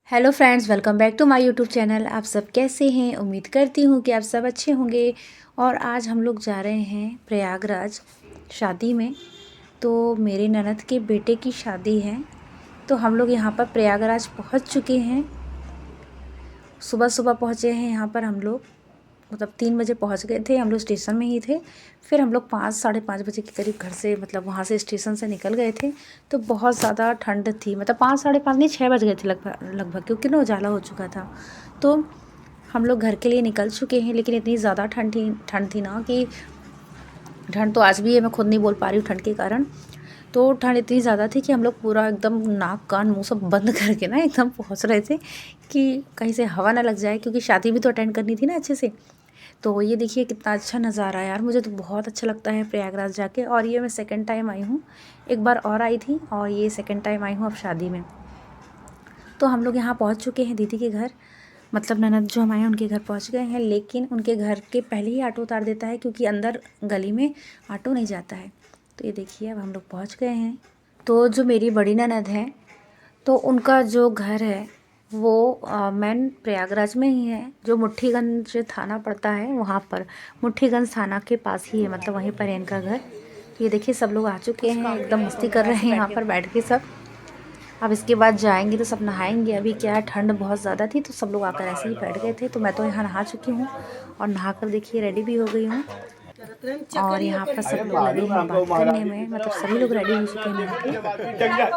Hello friends, welcome back to my YouTube channel. आप सब कैसे हैं? उम्मीद करती हूँ कि आप सब अच्छे होंगे। और आज हम लोग जा रहे हैं प्रयागराज शादी में। तो मेरे ननद के बेटे की शादी है, तो हम लोग यहाँ पर प्रयागराज पहुँच चुके हैं। सुबह सुबह पहुँचे हैं यहाँ पर हम लोग, मतलब 3 बजे पहुँच गए थे। हम लोग स्टेशन में ही थे। फिर हम लोग 5 साढ़े 5 बजे के करीब घर से, मतलब वहाँ से स्टेशन से निकल गए थे। तो बहुत ज़्यादा ठंड थी, मतलब 5 साढ़े 5 नहीं 6 बज गए थे लगभग लगभग, क्योंकि ना उजाला हो चुका था। तो हम लोग घर के लिए निकल चुके हैं, लेकिन इतनी ज़्यादा ठंड थी ना कि ठंड तो आज भी है, मैं खुद नहीं बोल पा रही हूँ ठंड के कारण। तो ठंड इतनी ज़्यादा थी कि हम लोग पूरा एकदम नाक कान मुँह सब बंद करके ना एकदम पहुँच रहे थे कि कहीं से हवा ना लग जाए, क्योंकि शादी भी तो अटेंड करनी थी ना अच्छे से। तो ये देखिए कितना अच्छा नज़ारा है यार, मुझे तो बहुत अच्छा लगता है प्रयागराज जाके। और ये मैं सेकंड टाइम आई हूँ, एक बार और आई थी और ये सेकंड टाइम आई हूँ अब शादी में। तो हम लोग यहाँ पहुँच चुके हैं दीदी के घर, मतलब ननद जो हमारे उनके घर पहुँच गए हैं। लेकिन उनके घर के पहले ही ऑटो उतार देता है, क्योंकि अंदर गली में ऑटो नहीं जाता है। तो ये देखिए अब हम लोग पहुँच गए हैं। तो जो मेरी बड़ी ननद है, तो उनका जो घर है वो मेन प्रयागराज में ही है। जो मुट्ठीगंज थाना पड़ता है वहाँ पर, मुट्ठीगंज थाना के पास ही है, मतलब वहीं पर है इनका घर। तो ये देखिए सब लोग आ चुके हैं, एकदम मस्ती कर रहे हैं यहाँ पर बैठ के सब। अब इसके बाद जाएंगे तो सब नहाएंगे। अभी क्या है, ठंड बहुत ज़्यादा थी तो सब लोग आकर ऐसे ही बैठ गए थे। तो मैं तो यहाँ नहा चुकी हूँ और नहाकर देखिए रेडी भी हो गई हूँ। और यहाँ पर सब लोग लगे हैं बात करने में, मतलब सभी लोग रेडी हो चुके हैं नहा के।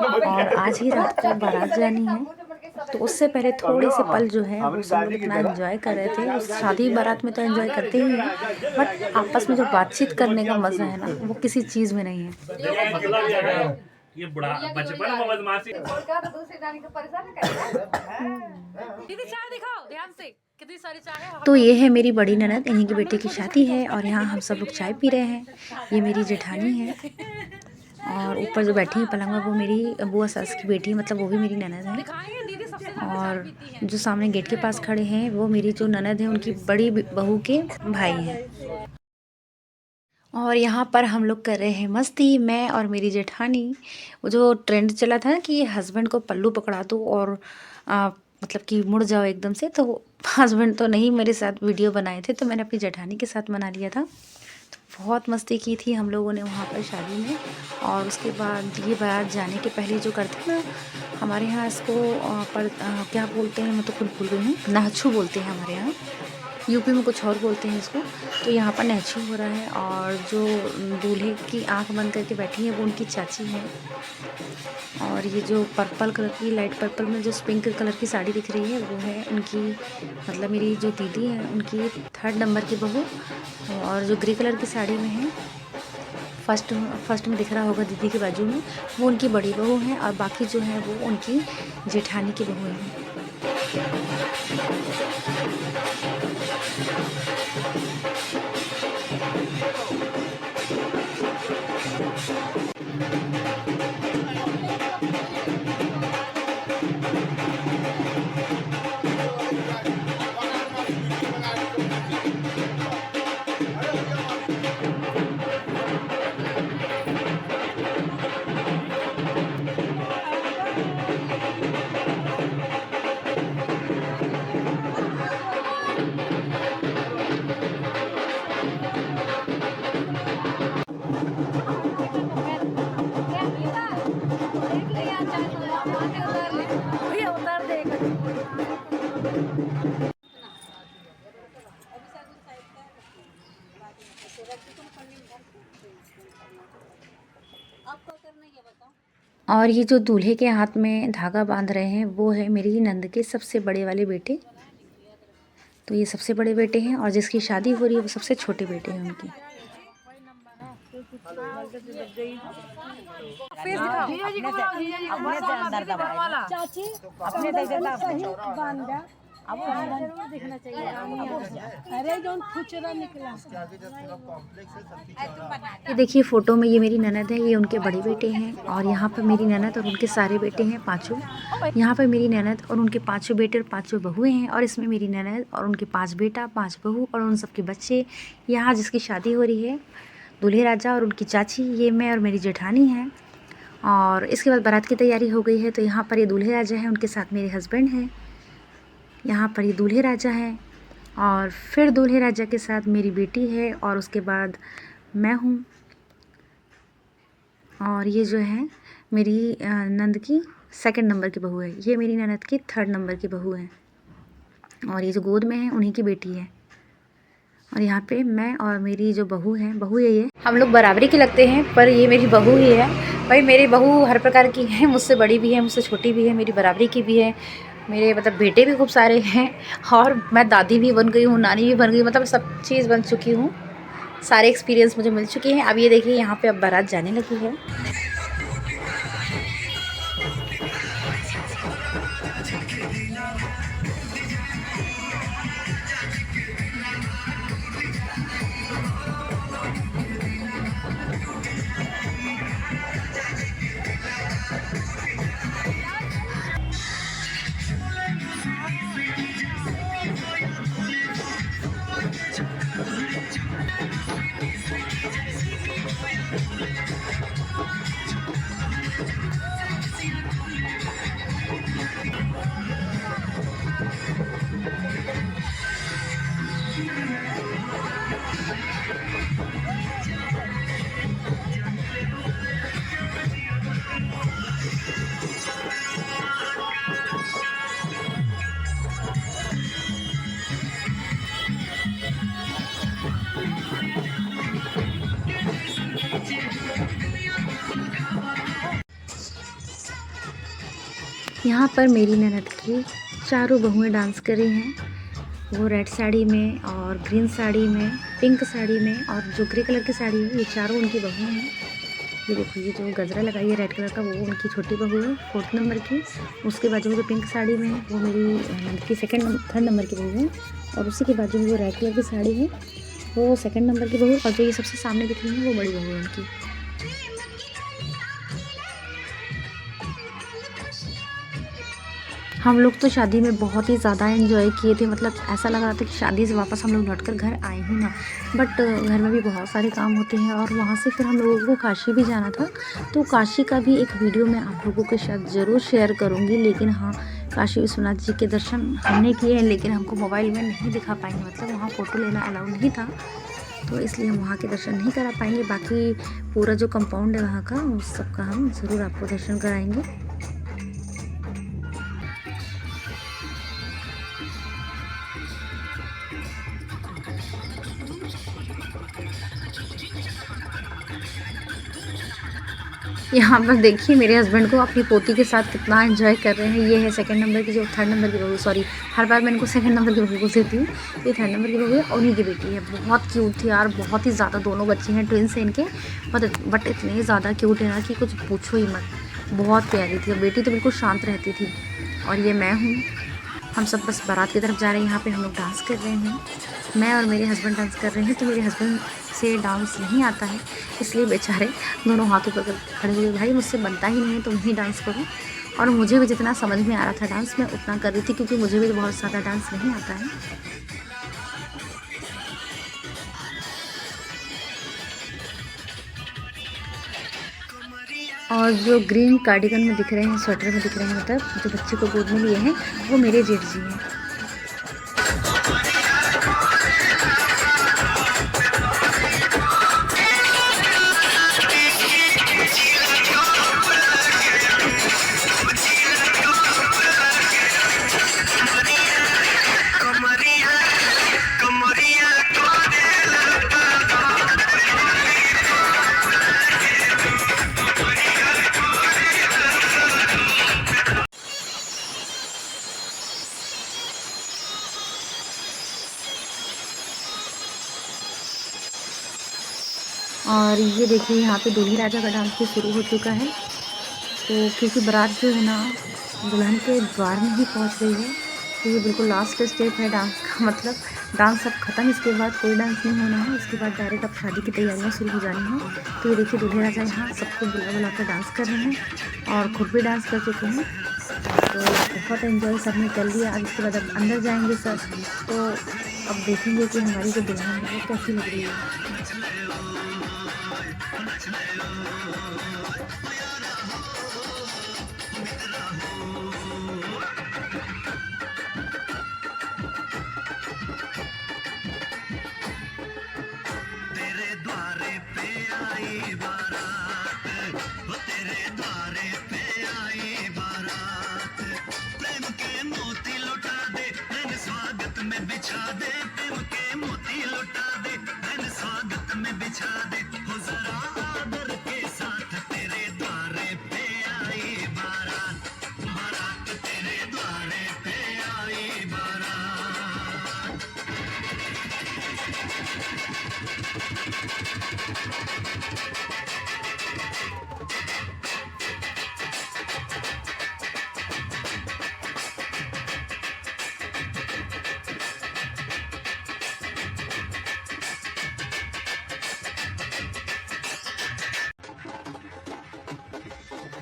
और आज ही रात को बारात जानी है, तो उससे पहले थोड़े से पल जो है वो सब लोग इतना एंजॉय कर रहे थे। उस शादी बारात में तो एंजॉय करते ही हैं, बट आपस में जो बातचीत करने का मज़ा है ना, वो किसी चीज़ में नहीं है। ये बुढ़ा बचपन में बदमाशी दीदी चाय दिखाओ ध्यान से, कितनी सारी चाय है। तो ये है मेरी बड़ी ननद, इन्हीं के बेटे की शादी है और यहाँ हम सब लोग चाय पी रहे हैं। ये मेरी जेठानी है और ऊपर जो बैठी है पलंग में वो मेरी बुआ सास की बेटी है, मतलब वो भी मेरी ननद है। दिखाएंगे दीदी सबसे ज्यादा चाय और पीती है। जो सामने गेट के पास खड़े हैं वो मेरी जो ननद है उनकी बड़ी बहू के भाई हैं। और यहाँ पर हम लोग कर रहे हैं मस्ती, मैं और मेरी जेठानी। वो जो ट्रेंड चला था ना कि हस्बैंड को पल्लू पकड़ा दो और मतलब कि मुड़ जाओ एकदम से, तो हस्बैंड तो नहीं मेरे साथ वीडियो बनाए थे, तो मैंने अपनी जेठानी के साथ बना लिया था। तो बहुत मस्ती की थी हम लोगों ने वहाँ पर शादी में। और उसके बाद ये बारात जाने के पहले जो करते हैं ना, हमारे यहाँ इसको क्या बोलते हैं, मैं तो खुद भूल गई हूँ। नाछू बोलते हैं हमारे यहाँ, यूपी में कुछ और बोलते हैं इसको। तो यहाँ पर नहछू हो रहा है और जो दूल्हे की आंख बंद करके बैठी है वो उनकी चाची है। और ये जो पर्पल कलर की, लाइट पर्पल में जो पिंक कलर की साड़ी दिख रही है वो है उनकी, मतलब मेरी जो दीदी है उनकी 3rd नंबर की बहू। और जो ग्रे कलर की साड़ी में है, फर्स्ट में दिख रहा होगा दीदी के बाजू में, वो उनकी बड़ी बहू है। और बाकी जो है वो उनकी जेठानी की बहू है। भैया उतार देगा। और ये जो दूल्हे के हाथ में धागा बांध रहे हैं वो है मेरी नंद के सबसे बड़े वाले बेटे। तो ये सबसे बड़े बेटे हैं और जिसकी शादी हो रही है वो सबसे छोटे बेटे हैं उनकी। फेस दिखाओ। अपने से अंदर दबाएगा। चाची अपने दे देता है। अब जरूर दिखना चाहिए। अरे जोन खुचरा निकला। ये देखिए फ़ोटो में ये मेरी ननद है, ये उनके बड़े बेटे हैं। और यहाँ पर मेरी ननद और उनके सारे बेटे हैं पाँचों। यहाँ पर मेरी ननद और उनके 5 बेटे और 5 बहुएँ हैं। और इसमें मेरी ननद और उनके 5 बेटा 5 बहू और उन सबके बच्चे। यहाँ जिसकी शादी हो रही है दूल्हे राजा और उनकी चाची, ये मैं और मेरी जेठानी हैं। और इसके बाद बारात की तैयारी हो गई है। तो यहाँ पर ये दूल्हे राजा हैं, उनके साथ मेरे हस्बैंड हैं। यहाँ पर ये दूल्हे राजा हैं और फिर दूल्हे राजा के साथ मेरी बेटी है और उसके बाद मैं हूँ। और ये जो है मेरी नंद की 2nd नंबर की बहू है। ये मेरी ननद की 3rd नंबर की बहू है और ये जो गोद में है उन्हीं की बेटी है। और यहाँ पे मैं और मेरी जो बहू है ये हम लोग बराबरी के लगते हैं, पर ये मेरी बहू ही है। भाई मेरी बहू हर प्रकार की है, मुझसे बड़ी भी है, मुझसे छोटी भी है, मेरी बराबरी की भी है। मेरे मतलब बेटे भी खूब सारे हैं और मैं दादी भी बन गई हूँ, नानी भी बन गई, मतलब सब चीज़ बन चुकी हूँ। सारे एक्सपीरियंस मुझे मिल चुके हैं। अब ये देखिए यहाँ पे अब बारात जाने लगी है। यहाँ पर मेरी ननद की चारों बहुएं डांस कर रही हैं। वो रेड साड़ी में और ग्रीन साड़ी में, पिंक साड़ी में और जो ग्रे कलर की साड़ी है, ये चारों उनकी बहुएं हैं। ये देखो ये जो गजरा लगाई है रेड कलर का, वो उनकी छोटी बहू है 4th नंबर की। उसके बाद जो पिंक साड़ी में है वो मेरी ननद की 3rd नंबर की बहू है। और उसी के बाद जो वो रेड कलर की साड़ी है वो 2nd नंबर की बहू। और जो ये सबसे सामने दिख रही है वो बड़ी बहू है उनकी। हम लोग तो शादी में बहुत ही ज़्यादा एंजॉय किए थे, मतलब ऐसा लग रहा था कि शादी से वापस हम लोग लौटकर घर आए ही ना। बट घर में भी बहुत सारे काम होते हैं और वहाँ से फिर हम लोगों को काशी भी जाना था। तो काशी का भी एक वीडियो मैं आप लोगों के साथ ज़रूर शेयर करूँगी। लेकिन हाँ, काशी विश्वनाथ जी के दर्शन हमने किए हैं, लेकिन हमको मोबाइल में नहीं दिखा पाएंगे, मतलब वहाँ फ़ोटो लेना अलाउड नहीं था, तो इसलिए हम वहाँ के दर्शन नहीं करा पाएंगे। बाकी पूरा जो कंपाउंड है वहाँ का, उस सब का हम ज़रूर आपको दर्शन कराएंगे। यहाँ पर देखिए मेरे हस्बैंड को अपनी पोती के साथ कितना एंजॉय कर रहे हैं। ये है 2nd नंबर की, जो 3rd नंबर की बहू, सॉरी हर बार मैं इनको 2nd नंबर की बहू बोलती हूँ। ये 3rd नंबर की बहू है और उन्हीं की बेटी है। बहुत क्यूट थी यार, बहुत ही ज़्यादा। दोनों बच्चे हैं, ट्विंस हैं इनके, बट इतने ज़्यादा क्यूट है ना कि कुछ पूछो ही मत। बहुत प्यारी थी। बेटी तो बिल्कुल शांत रहती थी। और ये मैं हूँ। हम सब बस बारात की तरफ जा रहे हैं। यहाँ पे हम लोग डांस कर रहे हैं, मैं और मेरे हस्बैंड डांस कर रहे हैं। तो मेरे हस्बैंड से डांस नहीं आता है, इसलिए बेचारे दोनों हाथों पकड़ खड़े हुए, भाई मुझसे बनता ही नहीं है, तुम ही डांस करो। और मुझे भी जितना समझ में आ रहा था डांस, मैं उतना कर रही थी, क्योंकि मुझे भी बहुत ज़्यादा डांस नहीं आता है। और जो ग्रीन कार्डिगन में दिख रहे हैं, स्वेटर में दिख रहे हैं, मतलब जो बच्चे को गोद में लिए हैं, वो मेरे जेठ जी हैं। और ये देखिए यहाँ पे दूल्हे राजा का डांस भी शुरू हो चुका है। तो क्योंकि बारात जो है ना दुल्हन के द्वार में ही पहुँच गई है, तो ये बिल्कुल लास्ट स्टेप है डांस का। मतलब डांस सब खत्म, इसके बाद कोई डांस नहीं होना है। इसके बाद डायरेक्ट अब शादी की तैयारियाँ शुरू हो जानी हैं। तो ये देखिए दूल्हे राजा यहाँ सबको बुला बुला कर डांस कर रहे हैं और खुद भी डांस कर चुके हैं। तो बहुत एंजॉय सब ने कर लिया। अब इसके बाद अब अंदर जाएंगे सब, तो अब देखेंगे कि हमारी जो दुल्हन है वो कैसी लग रही है। तेरे द्वारे पे आई बारात, वो तेरे द्वारे पे आई बारात, प्रेम के मोती लुटा दे धन स्वागत में बिछा दे, प्रेम के मोती लुटा दे धन स्वागत में बिछा दे, हो जरा आदर के साथ तेरे द्वारे पे आई बारात, बारात तेरे द्वारे पे आई बारात।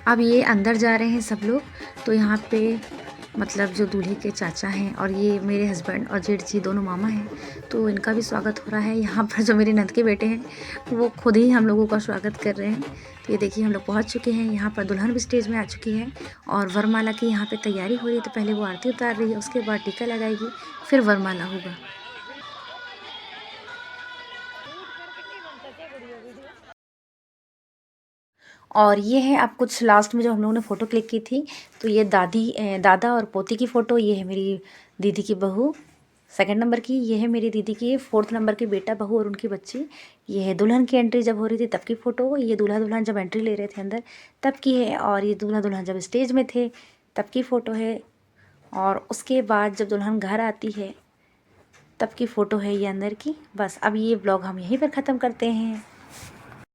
अब ये अंदर जा रहे हैं सब लोग। तो यहाँ पे मतलब जो दूल्हे के चाचा हैं और ये मेरे हस्बैंड और जेठ जी दोनों मामा हैं, तो इनका भी स्वागत हो रहा है। यहाँ पर जो मेरे नंद के बेटे हैं वो खुद ही हम लोगों का स्वागत कर रहे हैं। तो ये देखिए हम लोग पहुँच चुके हैं। यहाँ पर दुल्हन भी स्टेज में आ चुकी है और वरमाला की यहाँ पे तैयारी हो रही है। तो पहले वो आरती उतार रही है, उसके बाद टीका लगाएगी, फिर वरमाला होगा। और ये है अब कुछ लास्ट में जो हम लोगों ने फ़ोटो क्लिक की थी, तो ये दादा और पोती की फ़ोटो। ये है मेरी दीदी की बहू 2nd नंबर की, ये है मेरी दीदी की 4th नंबर की बेटा बहू और उनकी बच्ची। ये है दुल्हन की एंट्री जब हो रही थी तब की फ़ोटो। ये दूल्हा दुल्हन जब एंट्री ले रहे थे अंदर तब की है। और ये दूल्हा दुल्हन जब स्टेज में थे तब की फ़ोटो है। और उसके बाद जब दुल्हन घर आती है तब की फ़ोटो है ये अंदर की। बस अब ये ब्लॉग हम यहीं पर ख़त्म करते हैं।